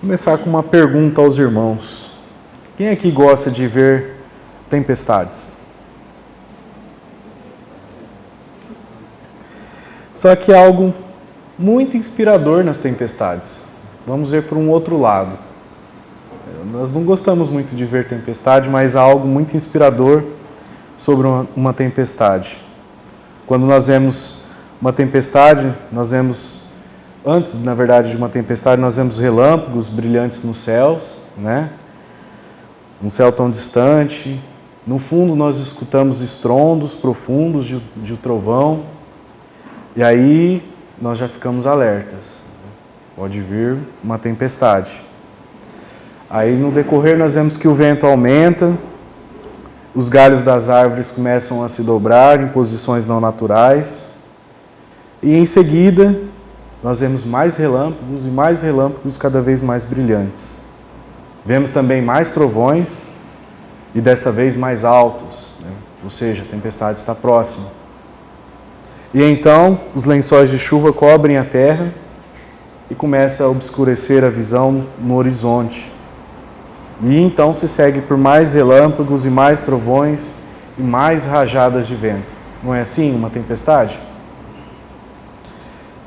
Começar com uma pergunta aos irmãos. Quem aqui gosta de ver tempestades? Só que há algo muito inspirador nas tempestades. Vamos ver por um outro lado. Nós não gostamos muito de ver tempestade, mas há algo muito inspirador sobre uma tempestade. Quando nós vemos uma tempestade, nós vemos, antes, na verdade, de uma tempestade, nós vemos relâmpagos brilhantes nos céus, né? Um céu tão distante. No fundo, nós escutamos estrondos profundos de trovão. E aí, nós já ficamos alertas. Pode vir uma tempestade. Aí, no decorrer, nós vemos que o vento aumenta, os galhos das árvores começam a se dobrar em posições não naturais. E, em seguida, nós vemos mais relâmpagos e mais relâmpagos cada vez mais brilhantes. Vemos também mais trovões e desta vez mais altos, né? Ou seja, a tempestade está próxima. E então os lençóis de chuva cobrem a terra e começa a obscurecer a visão no horizonte. E então se segue por mais relâmpagos e mais trovões e mais rajadas de vento. Não é assim uma tempestade?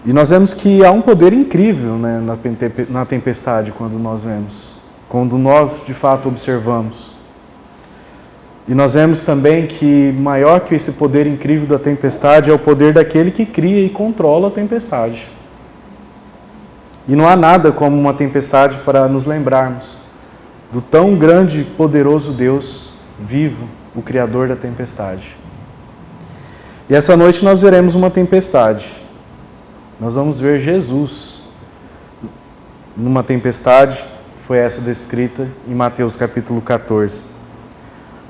E nós vemos que há um poder incrível, né, na tempestade quando nós vemos, quando nós de fato observamos. E nós vemos também que maior que esse poder incrível da tempestade é o poder daquele que cria e controla a tempestade. E não há nada como uma tempestade para nos lembrarmos do tão grande e poderoso Deus vivo, o Criador da tempestade. E essa noite nós veremos uma tempestade. Nós vamos ver Jesus numa tempestade, foi essa descrita em Mateus capítulo 14.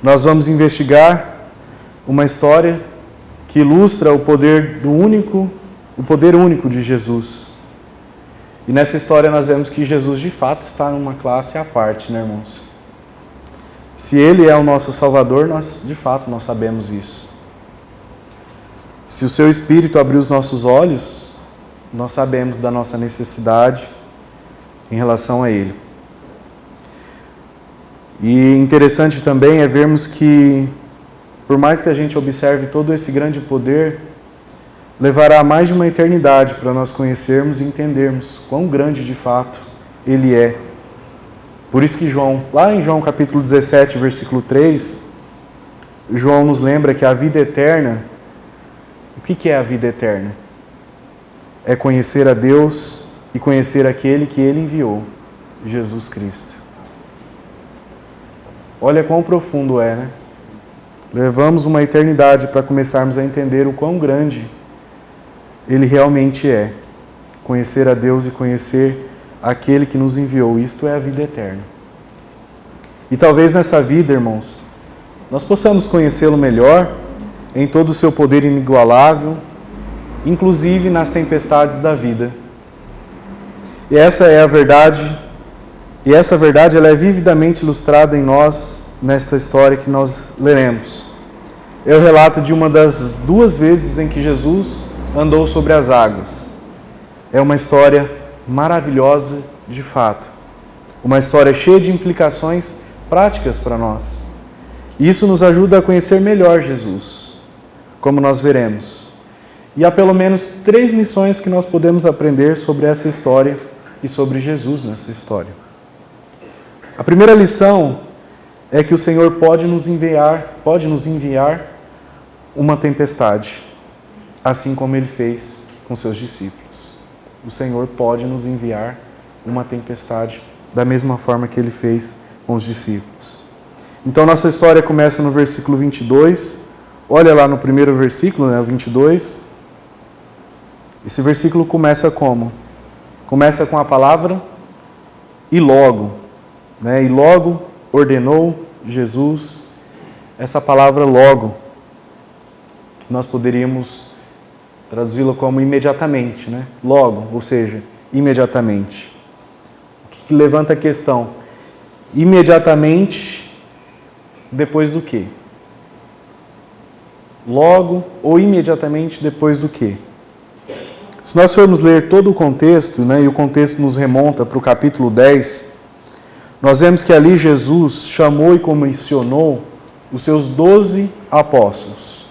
Nós vamos investigar uma história que ilustra o poder único de Jesus. E nessa história nós vemos que Jesus de fato está numa classe à parte, né, irmãos? Se Ele é o nosso Salvador, nós sabemos isso. Se o Seu Espírito abrir os nossos olhos, nós sabemos da nossa necessidade em relação a Ele. E interessante também é vermos que, por mais que a gente observe todo esse grande poder, levará mais de uma eternidade para nós conhecermos e entendermos quão grande de fato Ele é. Por isso que lá em João capítulo 17, versículo 3, João nos lembra que a vida eterna, o que é a vida eterna? É conhecer a Deus e conhecer aquele que Ele enviou, Jesus Cristo. Olha quão profundo é, né? Levamos uma eternidade para começarmos a entender o quão grande Ele realmente é. Conhecer a Deus e conhecer aquele que nos enviou. Isto é a vida eterna. E talvez nessa vida, irmãos, nós possamos conhecê-lo melhor em todo o seu poder inigualável, inclusive nas tempestades da vida. E essa é a verdade, e essa verdade ela é vividamente ilustrada em nós, nesta história que nós leremos. É o relato de uma das duas vezes em que Jesus andou sobre as águas. É uma história maravilhosa de fato. Uma história cheia de implicações práticas para nós. E isso nos ajuda a conhecer melhor Jesus, como nós veremos. E há pelo menos 3 lições que nós podemos aprender sobre essa história e sobre Jesus nessa história. A primeira lição é que o Senhor pode nos enviar uma tempestade, assim como Ele fez com seus discípulos. O Senhor pode nos enviar uma tempestade da mesma forma que Ele fez com os discípulos. Então nossa história começa no versículo 22. Olha lá no primeiro versículo, né, o 22. Esse versículo começa como? Começa com a palavra e logo. Né? E logo ordenou Jesus essa palavra logo, que nós poderíamos traduzi-la como imediatamente. Né? Logo, ou seja, imediatamente. O que levanta a questão? Imediatamente depois do quê? Logo ou imediatamente depois do quê? Se nós formos ler todo o contexto, né, e o contexto nos remonta para o capítulo 10, nós vemos que ali Jesus chamou e comissionou os seus 12 apóstolos.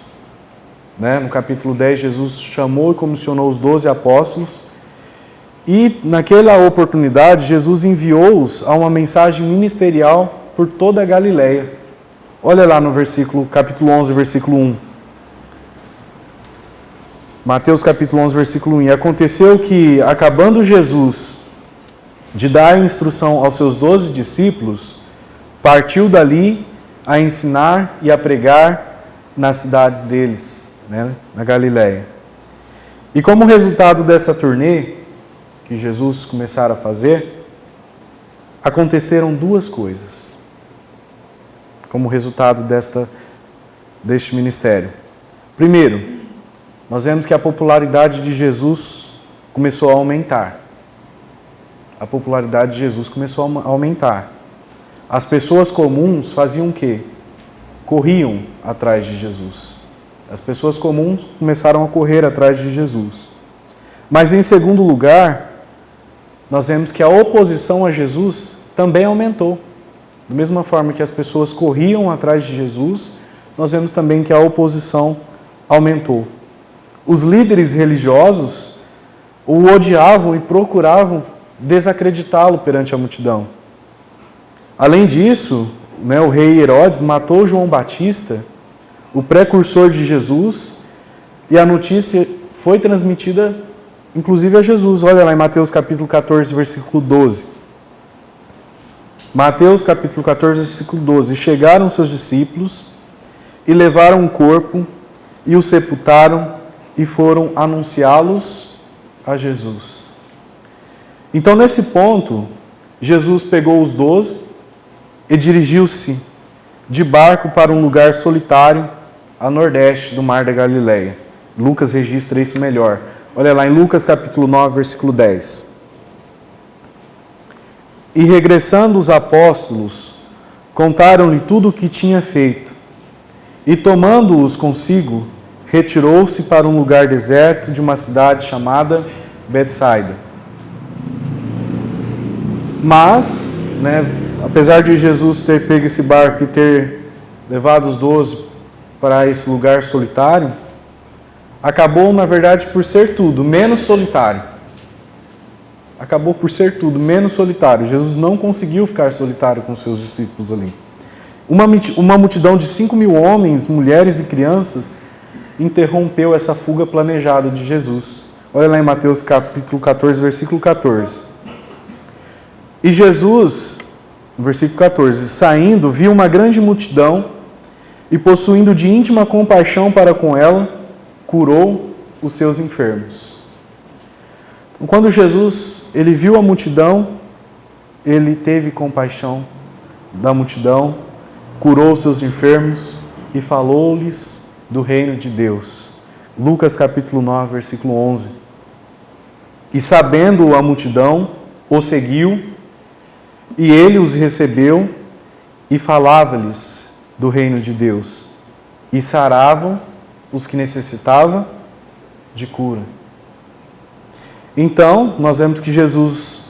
Né? No capítulo 10, Jesus chamou e comissionou os 12 apóstolos, e naquela oportunidade, Jesus enviou-os a uma mensagem ministerial por toda a Galileia. Olha lá no capítulo 11, versículo 1. Mateus capítulo 11, versículo 1. E aconteceu que, acabando Jesus de dar instrução aos seus 12 discípulos, partiu dali a ensinar e a pregar nas cidades deles, né, na Galileia. E como resultado dessa turnê que Jesus começara a fazer, aconteceram duas coisas. Como resultado deste ministério. Primeiro, nós vemos que a popularidade de Jesus começou a aumentar. A popularidade de Jesus começou a aumentar. As pessoas comuns faziam o quê? Corriam atrás de Jesus. As pessoas comuns começaram a correr atrás de Jesus. Mas em segundo lugar, nós vemos que a oposição a Jesus também aumentou. Da mesma forma que as pessoas corriam atrás de Jesus, nós vemos também que a oposição aumentou. Os líderes religiosos o odiavam e procuravam desacreditá-lo perante a multidão. Além disso, né, o rei Herodes matou João Batista, o precursor de Jesus, e a notícia foi transmitida inclusive a Jesus. Olha lá em Mateus capítulo 14, versículo 12. Mateus capítulo 14, versículo 12. E chegaram seus discípulos e levaram o corpo e o sepultaram e foram anunciá-los a Jesus. Então, nesse ponto, Jesus pegou os 12 e dirigiu-se de barco para um lugar solitário a nordeste do Mar da Galileia. Lucas registra isso melhor. Olha lá em Lucas capítulo 9, versículo 10. E regressando os apóstolos, contaram-lhe tudo o que tinha feito. E tomando-os consigo, retirou-se para um lugar deserto de uma cidade chamada Betsaida. Mas, né, apesar de Jesus ter pego esse barco e ter levado os 12 para esse lugar solitário, acabou, na verdade, por ser tudo menos solitário. Acabou por ser tudo menos solitário. Jesus não conseguiu ficar solitário com seus discípulos ali. Uma multidão de 5.000 homens, mulheres e crianças interrompeu essa fuga planejada de Jesus. Olha lá em Mateus capítulo 14, versículo 14. E Jesus, no versículo 14, saindo, viu uma grande multidão e, possuindo de íntima compaixão para com ela, curou os seus enfermos. Quando Jesus ele viu a multidão, ele teve compaixão da multidão, curou os seus enfermos e falou-lhes do reino de Deus. Lucas capítulo 9, versículo 11. E sabendo a multidão, o seguiu, e ele os recebeu e falava-lhes do reino de Deus. E saravam os que necessitavam de cura. Então, nós vemos que Jesus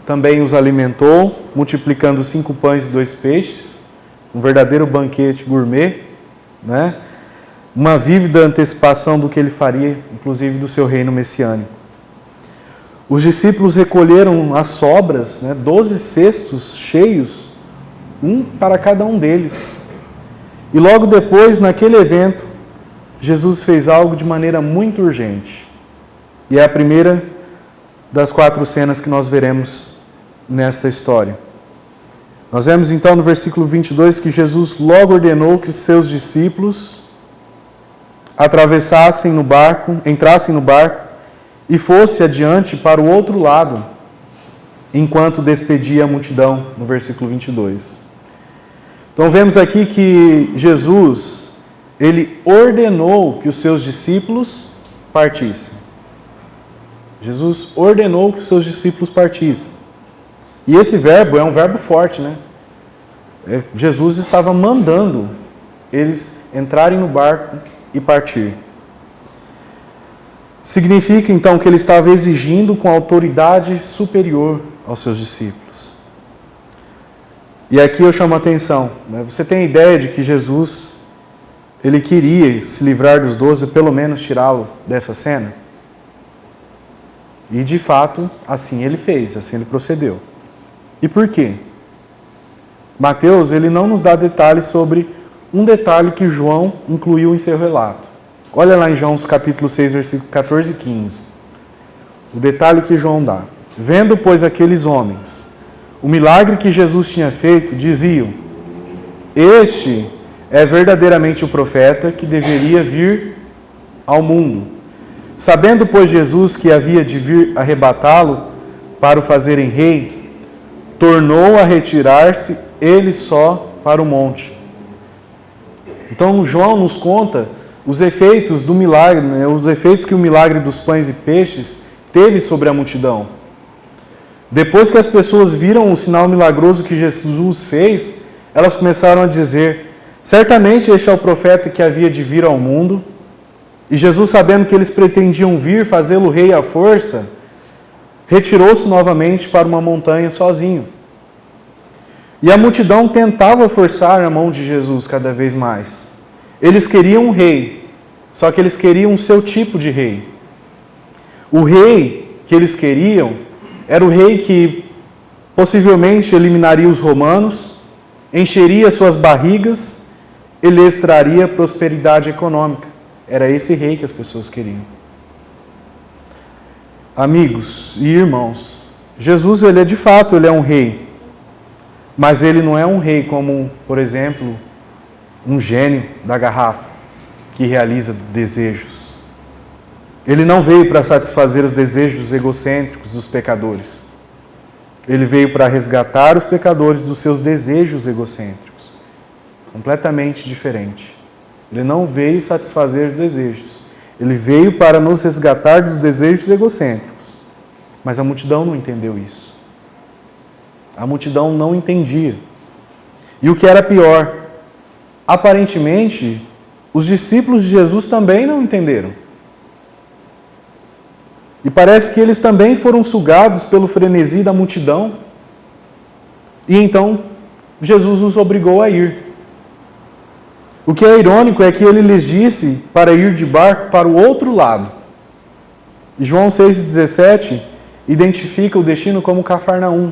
também os alimentou, multiplicando 5 pães e 2 peixes, um verdadeiro banquete gourmet, né? Uma vívida antecipação do que ele faria, inclusive do seu reino messiânico. Os discípulos recolheram as sobras, 12 cestos cheios, um para cada um deles. E logo depois, naquele evento, Jesus fez algo de maneira muito urgente. E é a primeira das 4 cenas que nós veremos nesta história. Nós vemos então no versículo 22 que Jesus logo ordenou que seus discípulos entrassem no barco e fosse adiante para o outro lado, enquanto despedia a multidão, no versículo 22. Então vemos aqui que Jesus, ele ordenou que os seus discípulos partissem. Jesus ordenou que os seus discípulos partissem. E esse verbo é um verbo forte, né? Jesus estava mandando eles entrarem no barco e partir. significa então que ele estava exigindo com autoridade superior aos seus discípulos. E aqui eu chamo a atenção, né? Você tem a ideia de que Jesus, ele queria se livrar dos 12, pelo menos tirá-los dessa cena? E de fato, assim ele fez, assim ele procedeu. E por quê? Mateus, ele não nos dá detalhes sobre um detalhe que João incluiu em seu relato. Olha lá em João capítulo 6, versículo 14 e 15. O detalhe que João dá. Vendo, pois, aqueles homens o milagre que Jesus tinha feito, diziam: este é verdadeiramente o profeta que deveria vir ao mundo. Sabendo, pois, Jesus que havia de vir arrebatá-lo para o fazerem rei, tornou a retirar-se ele só para o monte. Então João nos conta os efeitos do milagre, né? Os efeitos que o milagre dos pães e peixes teve sobre a multidão. Depois que as pessoas viram o sinal milagroso que Jesus fez, elas começaram a dizer: certamente este é o profeta que havia de vir ao mundo. E Jesus, sabendo que eles pretendiam vir fazê-lo rei à força, retirou-se novamente para uma montanha sozinho. E a multidão tentava forçar a mão de Jesus cada vez mais. Eles queriam um rei, só que eles queriam o seu tipo de rei. O rei que eles queriam era o rei que possivelmente eliminaria os romanos, encheria suas barrigas e lhes traria prosperidade econômica. Era esse rei que as pessoas queriam. Amigos e irmãos, Jesus, ele é um rei. Mas ele não é um rei como, por exemplo, um gênio da garrafa que realiza desejos. Ele não veio para satisfazer os desejos egocêntricos dos pecadores. Ele veio para resgatar os pecadores dos seus desejos egocêntricos. Completamente diferente. Ele não veio satisfazer os desejos. Ele veio para nos resgatar dos desejos egocêntricos. Mas a multidão não entendeu isso. A multidão não entendia. E o que era pior, aparentemente, os discípulos de Jesus também não entenderam. E parece que eles também foram sugados pelo frenesi da multidão. E então, Jesus os obrigou a ir. O que é irônico é que ele lhes disse para ir de barco para o outro lado. E João 6,17 identifica o destino como Cafarnaum,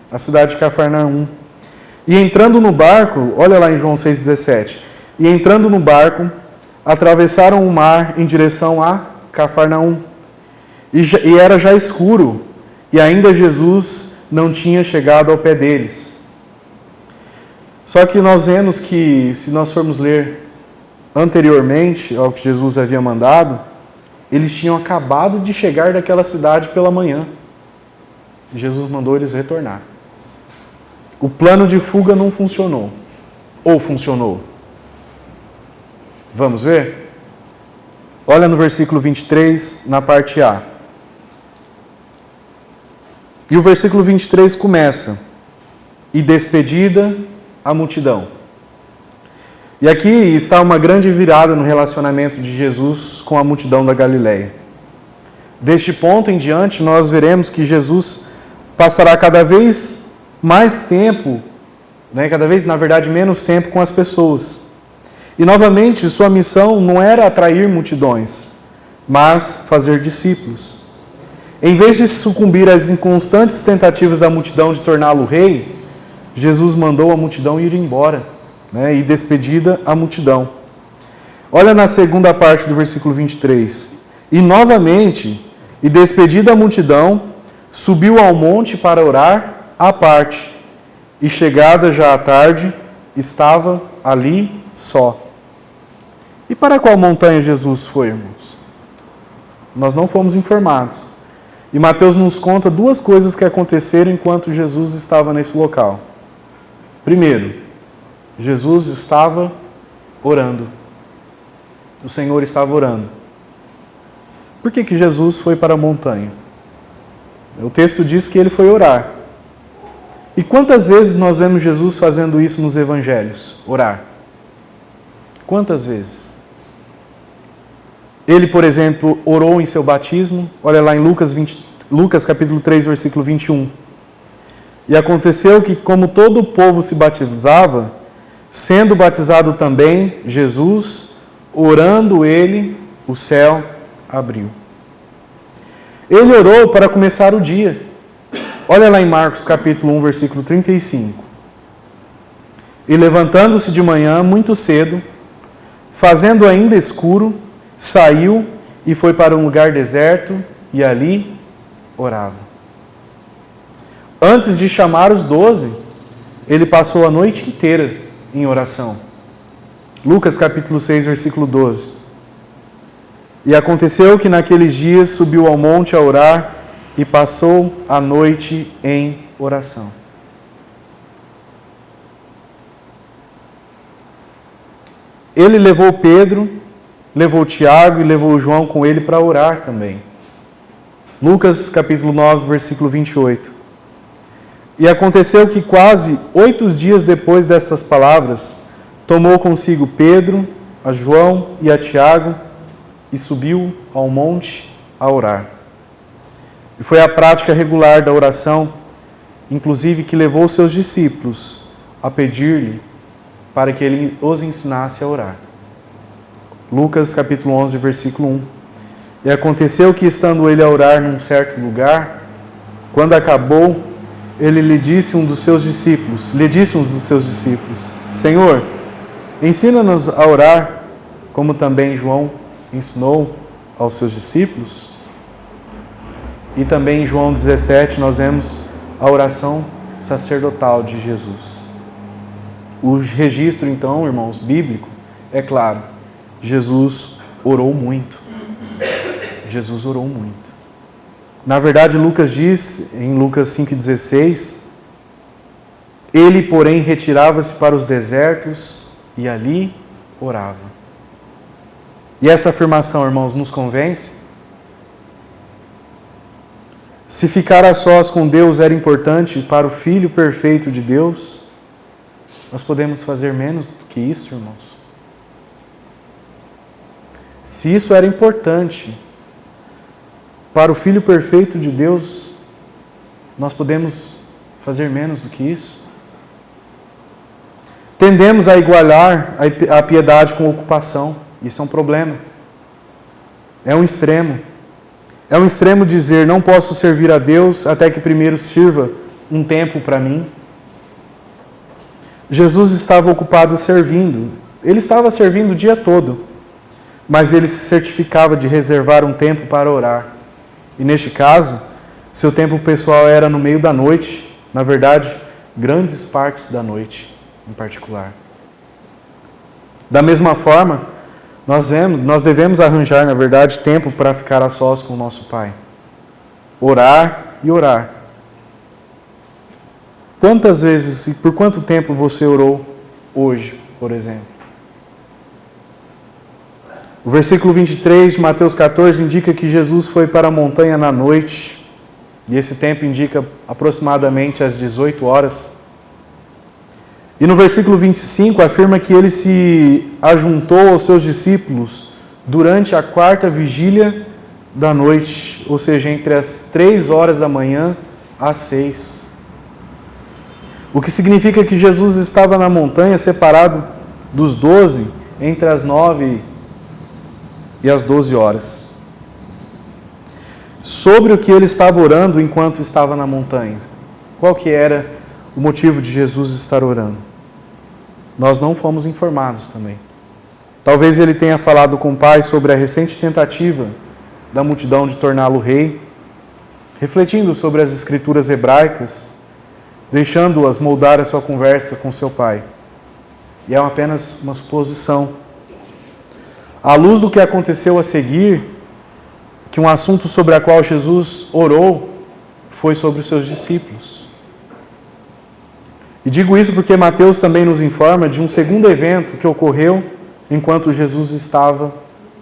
a cidade de Cafarnaum. E entrando no barco, olha lá em João 6,17, e entrando no barco, atravessaram o mar em direção a Cafarnaum. E era já escuro, e ainda Jesus não tinha chegado ao pé deles. Só que nós vemos que, se nós formos ler anteriormente ao que Jesus havia mandado, eles tinham acabado de chegar daquela cidade pela manhã. E Jesus mandou eles retornar. O plano de fuga não funcionou. Ou funcionou? Vamos ver? Olha no versículo 23, na parte A. E o versículo 23 começa: e despedida a multidão. E aqui está uma grande virada no relacionamento de Jesus com a multidão da Galileia. Deste ponto em diante, nós veremos que Jesus passará cada vez mais tempo, cada vez, na verdade, menos tempo com as pessoas. E novamente, sua missão não era atrair multidões, mas fazer discípulos. Em vez de sucumbir às inconstantes tentativas da multidão de torná-lo rei, Jesus mandou a multidão ir embora, e despedida a multidão. Olha na segunda parte do versículo 23. E novamente, e despedida a multidão, subiu ao monte para orar à parte. E chegada já à tarde, estava ali só. E para qual montanha Jesus foi, irmãos? Nós não fomos informados. E Mateus nos conta duas coisas que aconteceram enquanto Jesus estava nesse local. Primeiro, Jesus estava orando. O Senhor estava orando. Por que Jesus foi para a montanha? O texto diz que ele foi orar. E quantas vezes nós vemos Jesus fazendo isso nos evangelhos? Orar. Quantas vezes? Ele, por exemplo, orou em seu batismo. Olha lá em Lucas capítulo 3, versículo 21. E aconteceu que, como todo o povo se batizava, sendo batizado também Jesus, orando ele, o céu abriu. Ele orou para começar o dia. Olha lá em Marcos capítulo 1, versículo 35. E levantando-se de manhã, muito cedo, fazendo ainda escuro, saiu e foi para um lugar deserto e ali orava. Antes de chamar os 12, ele passou a noite inteira em oração. Lucas capítulo 6, versículo 12. E aconteceu que naqueles dias subiu ao monte a orar e passou a noite em oração. Ele levou Pedro, levou Tiago e levou João com ele para orar também. Lucas capítulo 9, versículo 28. E aconteceu que quase 8 dias depois destas palavras, tomou consigo Pedro, a João e a Tiago e subiu ao monte a orar. E foi a prática regular da oração, inclusive que levou seus discípulos a pedir-lhe para que ele os ensinasse a orar. Lucas capítulo 11, versículo 1. E aconteceu que, estando ele a orar num certo lugar, quando acabou, ele lhe disse um dos seus discípulos, Senhor, ensina-nos a orar, como também João ensinou aos seus discípulos. E também em João 17 nós vemos a oração sacerdotal de Jesus. O registro, então, irmãos, bíblico, é claro, Jesus orou muito. Jesus orou muito. Na verdade, Lucas diz, em Lucas 5,16, ele, porém, retirava-se para os desertos e ali orava. E essa afirmação, irmãos, nos convence? Se ficar a sós com Deus era importante para o Filho perfeito de Deus, nós podemos fazer menos do que isso, irmãos? Se isso era importante para o Filho perfeito de Deus, nós podemos fazer menos do que isso? Tendemos a igualar a piedade com a ocupação. Isso é um problema. É um extremo. É um extremo dizer, não posso servir a Deus até que primeiro sirva um tempo para mim. Jesus estava ocupado servindo. Ele estava servindo o dia todo. Mas ele se certificava de reservar um tempo para orar. E neste caso, seu tempo pessoal era no meio da noite. Na verdade, grandes partes da noite, em particular. Da mesma forma, nós devemos arranjar, na verdade, tempo para ficar a sós com o nosso Pai. Orar e orar. Quantas vezes e por quanto tempo você orou hoje, por exemplo? O versículo 23 de Mateus 14 indica que Jesus foi para a montanha na noite, e esse tempo indica aproximadamente às 18 horas. E no versículo 25 afirma que ele se ajuntou aos seus discípulos durante a 4ª vigília da noite, ou seja, entre as 3 horas da manhã às 6. O que significa que Jesus estava na montanha separado dos 12 entre as 9 e as 12 horas. Sobre o que ele estava orando enquanto estava na montanha. Qual que era o motivo de Jesus estar orando? Nós não fomos informados também. Talvez ele tenha falado com o Pai sobre a recente tentativa da multidão de torná-lo rei, refletindo sobre as escrituras hebraicas, deixando-as moldar a sua conversa com seu Pai. E é apenas uma suposição. À luz do que aconteceu a seguir, que um assunto sobre o qual Jesus orou foi sobre os seus discípulos. E digo isso porque Mateus também nos informa de um segundo evento que ocorreu enquanto Jesus estava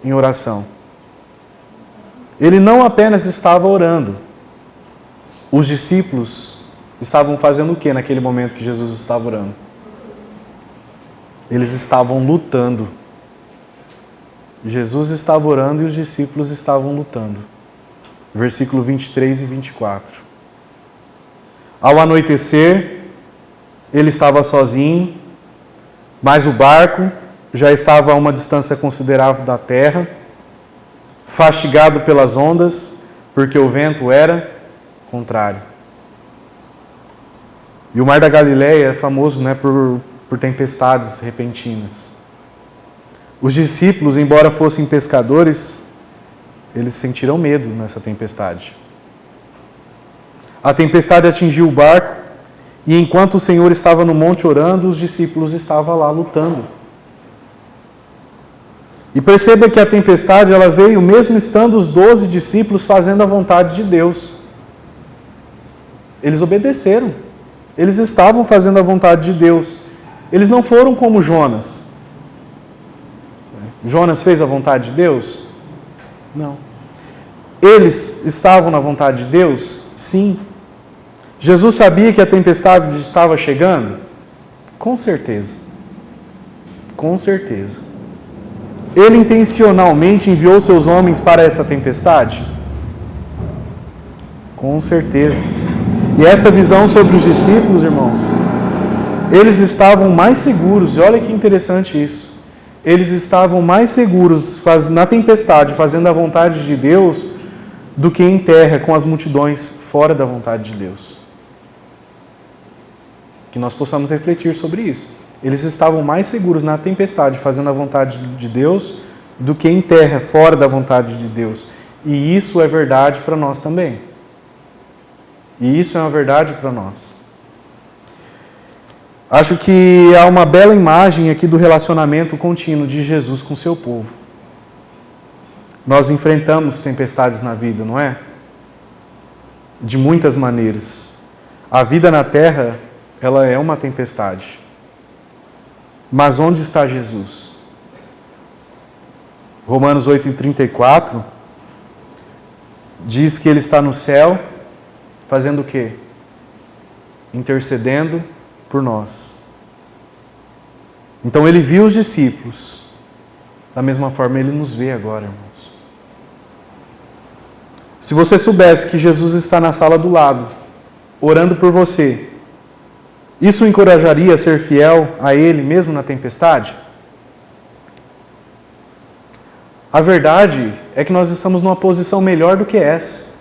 em oração. Ele não apenas estava orando. Os discípulos estavam fazendo o que naquele momento que Jesus estava orando? Eles estavam lutando. Jesus estava orando e os discípulos estavam lutando. Versículo 23 e 24. Ao anoitecer, ele estava sozinho, mas o barco já estava a uma distância considerável da terra, fastigado pelas ondas, porque o vento era contrário. E o Mar da Galileia é famoso, né, por tempestades repentinas. Os discípulos, embora fossem pescadores, eles sentiram medo nessa tempestade. A tempestade atingiu o barco e enquanto o Senhor estava no monte orando, os discípulos estavam lá lutando. E perceba que a tempestade ela veio mesmo estando os 12 discípulos fazendo a vontade de Deus. Eles obedeceram. Eles estavam fazendo a vontade de Deus. Eles não foram como Jonas. Jonas fez a vontade de Deus? Não. Eles estavam na vontade de Deus? Sim. Jesus sabia que a tempestade estava chegando? Com certeza. Com certeza. Ele intencionalmente enviou seus homens para essa tempestade? Com certeza. E essa visão sobre os discípulos, irmãos, eles estavam mais seguros, e olha que interessante isso, eles estavam mais seguros na tempestade, fazendo a vontade de Deus, do que em terra, com as multidões, fora da vontade de Deus. Que nós possamos refletir sobre isso. Eles estavam mais seguros na tempestade, fazendo a vontade de Deus, do que em terra, fora da vontade de Deus. E isso é verdade para nós também. E isso é uma verdade para nós. Acho que há uma bela imagem aqui do relacionamento contínuo de Jesus com o seu povo. Nós enfrentamos tempestades na vida, não é? De muitas maneiras. A vida na terra, ela é uma tempestade. Mas onde está Jesus? Romanos 8:34 diz que Ele está no céu, fazendo o quê? Intercedendo por nós. Então Ele viu os discípulos. Da mesma forma, Ele nos vê agora, irmãos. Se você soubesse que Jesus está na sala do lado, orando por você, isso o encorajaria a ser fiel a Ele mesmo na tempestade? A verdade é que nós estamos numa posição melhor do que essa.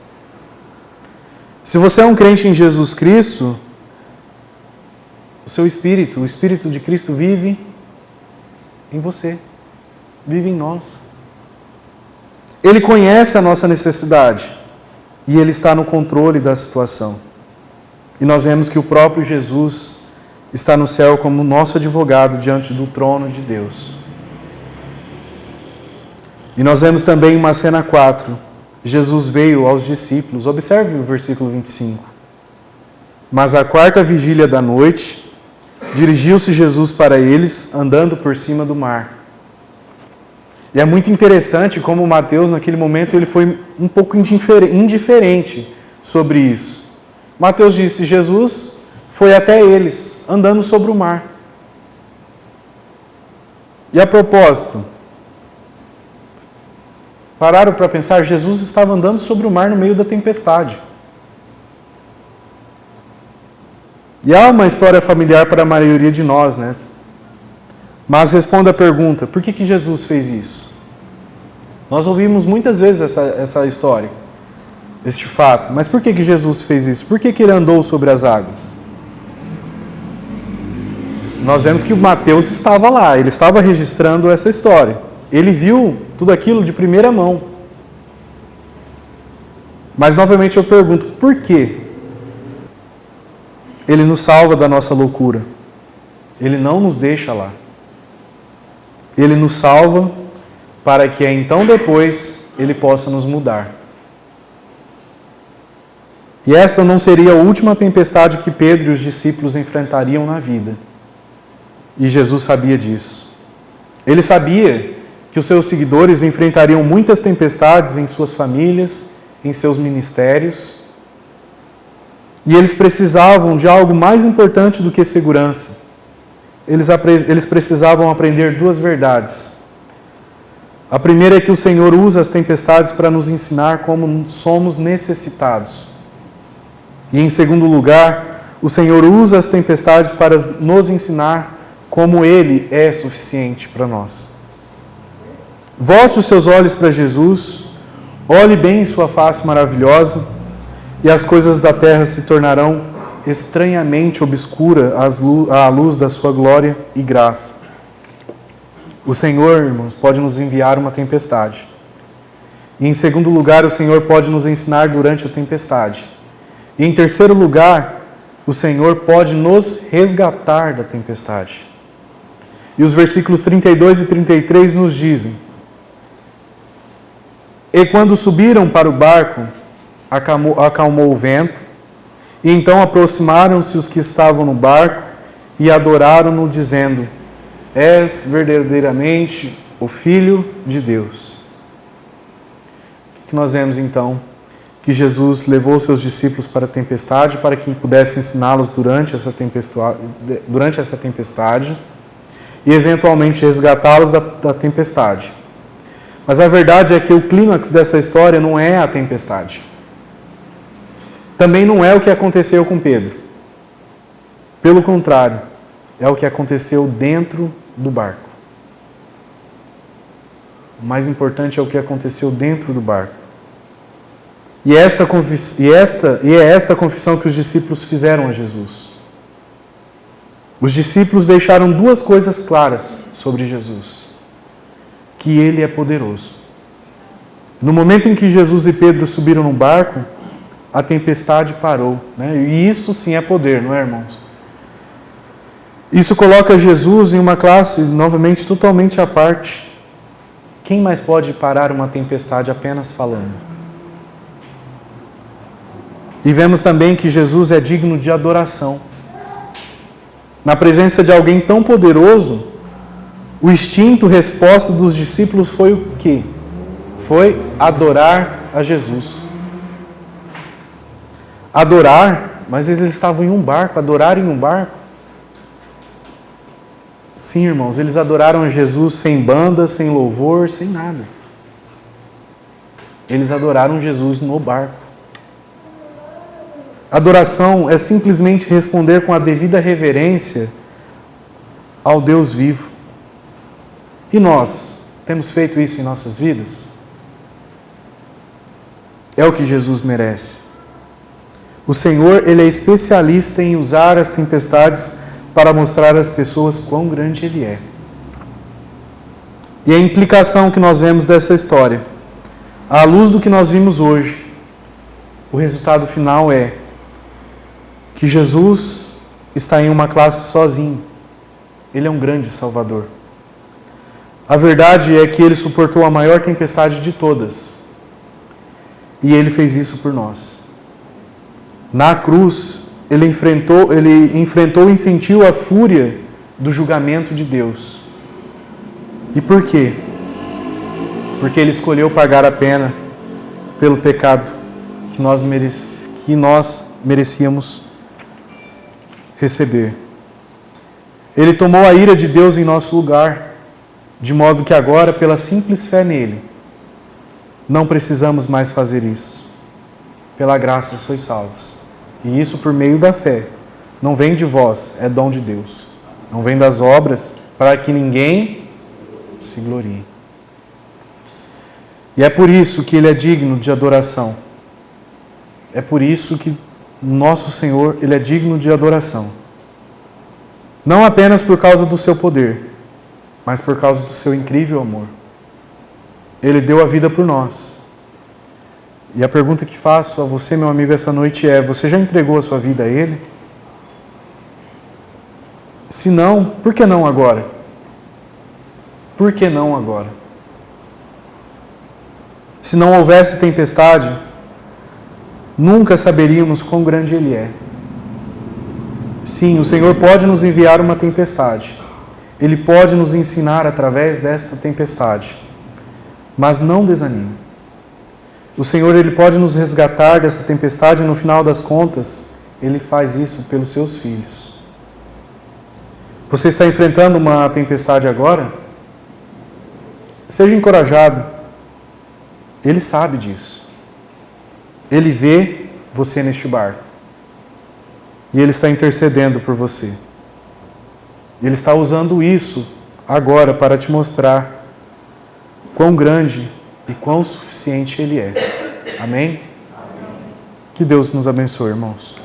Se você é um crente em Jesus Cristo, o seu espírito, o Espírito de Cristo vive em você, vive em nós. Ele conhece a nossa necessidade e Ele está no controle da situação. E nós vemos que o próprio Jesus está no céu como nosso advogado diante do trono de Deus. E nós vemos também uma cena 4. Jesus veio aos discípulos. Observe o versículo 25. Mas à quarta vigília da noite, dirigiu-se Jesus para eles, andando por cima do mar. E é muito interessante como Mateus, naquele momento, ele foi um pouco indiferente sobre isso. Mateus disse, Jesus foi até eles, andando sobre o mar. E a propósito, pararam para pensar, Jesus estava andando sobre o mar no meio da tempestade. E há uma história familiar para a maioria de nós, né? Mas responda a pergunta, por que Jesus fez isso? Nós ouvimos muitas vezes essa história, este fato. Mas por que Jesus fez isso? Por que Ele andou sobre as águas? Nós vemos que o Mateus estava lá, ele estava registrando essa história. Ele viu tudo aquilo de primeira mão. Mas novamente eu pergunto, por quê? Ele nos salva da nossa loucura. Ele não nos deixa lá. Ele nos salva para que então depois Ele possa nos mudar. E esta não seria a última tempestade que Pedro e os discípulos enfrentariam na vida. E Jesus sabia disso. Ele sabia que os seus seguidores enfrentariam muitas tempestades em suas famílias, em seus ministérios. E eles precisavam de algo mais importante do que segurança. Eles precisavam aprender duas verdades. A primeira é que o Senhor usa as tempestades para nos ensinar como somos necessitados. E em segundo lugar, o Senhor usa as tempestades para nos ensinar como Ele é suficiente para nós. Volte os seus olhos para Jesus, olhe bem em sua face maravilhosa, e as coisas da terra se tornarão estranhamente obscuras à luz da sua glória e graça. O Senhor, irmãos, pode nos enviar uma tempestade. E em segundo lugar, o Senhor pode nos ensinar durante a tempestade. E em terceiro lugar, o Senhor pode nos resgatar da tempestade. E os versículos 32 e 33 nos dizem: E quando subiram para o barco, acalmou o vento, e então aproximaram-se os que estavam no barco e adoraram-no, dizendo: És verdadeiramente o Filho de Deus. O que nós vemos então? Que Jesus levou seus discípulos para a tempestade para que pudesse ensiná-los durante essa tempestade e eventualmente resgatá-los da tempestade. Mas a verdade é que o clímax dessa história não é a tempestade. Também não é o que aconteceu com Pedro. Pelo contrário, é o que aconteceu dentro do barco. O mais importante é o que aconteceu dentro do barco. E é esta confissão que os discípulos fizeram a Jesus. Os discípulos deixaram duas coisas claras sobre Jesus: que Ele é poderoso. No momento em que Jesus e Pedro subiram no barco, a tempestade parou. E isso sim é poder, não é, irmãos? Isso coloca Jesus em uma classe, novamente, totalmente à parte. Quem mais pode parar uma tempestade apenas falando? E vemos também que Jesus é digno de adoração. Na presença de alguém tão poderoso, o instinto, resposta dos discípulos foi o quê? Foi adorar a Jesus. Adorar, mas eles estavam em um barco, adorar em um barco. Sim, irmãos, eles adoraram a Jesus sem banda, sem louvor, sem nada. Eles adoraram Jesus no barco. Adoração é simplesmente responder com a devida reverência ao Deus vivo. E nós, temos feito isso em nossas vidas? É o que Jesus merece. O Senhor, Ele é especialista em usar as tempestades para mostrar às pessoas quão grande Ele é. E a implicação que nós vemos dessa história, à luz do que nós vimos hoje, o resultado final é que Jesus está em uma classe sozinho. Ele é um grande Salvador. A verdade é que Ele suportou a maior tempestade de todas. E Ele fez isso por nós. Na cruz, Ele enfrentou e sentiu a fúria do julgamento de Deus. E por quê? Porque Ele escolheu pagar a pena pelo pecado que nós merecíamos receber. Ele tomou a ira de Deus em nosso lugar, de modo que agora, pela simples fé nele, não precisamos mais fazer isso. Pela graça sois salvos. E isso por meio da fé. Não vem de vós, é dom de Deus. Não vem das obras, para que ninguém se glorie. E é por isso que Ele é digno de adoração. É por isso que nosso Senhor, Ele é digno de adoração. Não apenas por causa do seu poder, mas por causa do seu incrível amor. Ele deu a vida por nós. E a pergunta que faço a você, meu amigo, essa noite é: você já entregou a sua vida a Ele? Se não, por que não agora? Por que não agora? Se não houvesse tempestade, nunca saberíamos quão grande Ele é. Sim, o Senhor pode nos enviar uma tempestade. Ele pode nos ensinar através desta tempestade. Mas não desanime. O Senhor, Ele pode nos resgatar dessa tempestade e no final das contas, Ele faz isso pelos seus filhos. Você está enfrentando uma tempestade agora? Seja encorajado. Ele sabe disso. Ele vê você neste barco. E Ele está intercedendo por você. Ele está usando isso agora para te mostrar quão grande e quão suficiente Ele é. Amém? Que Deus nos abençoe, irmãos.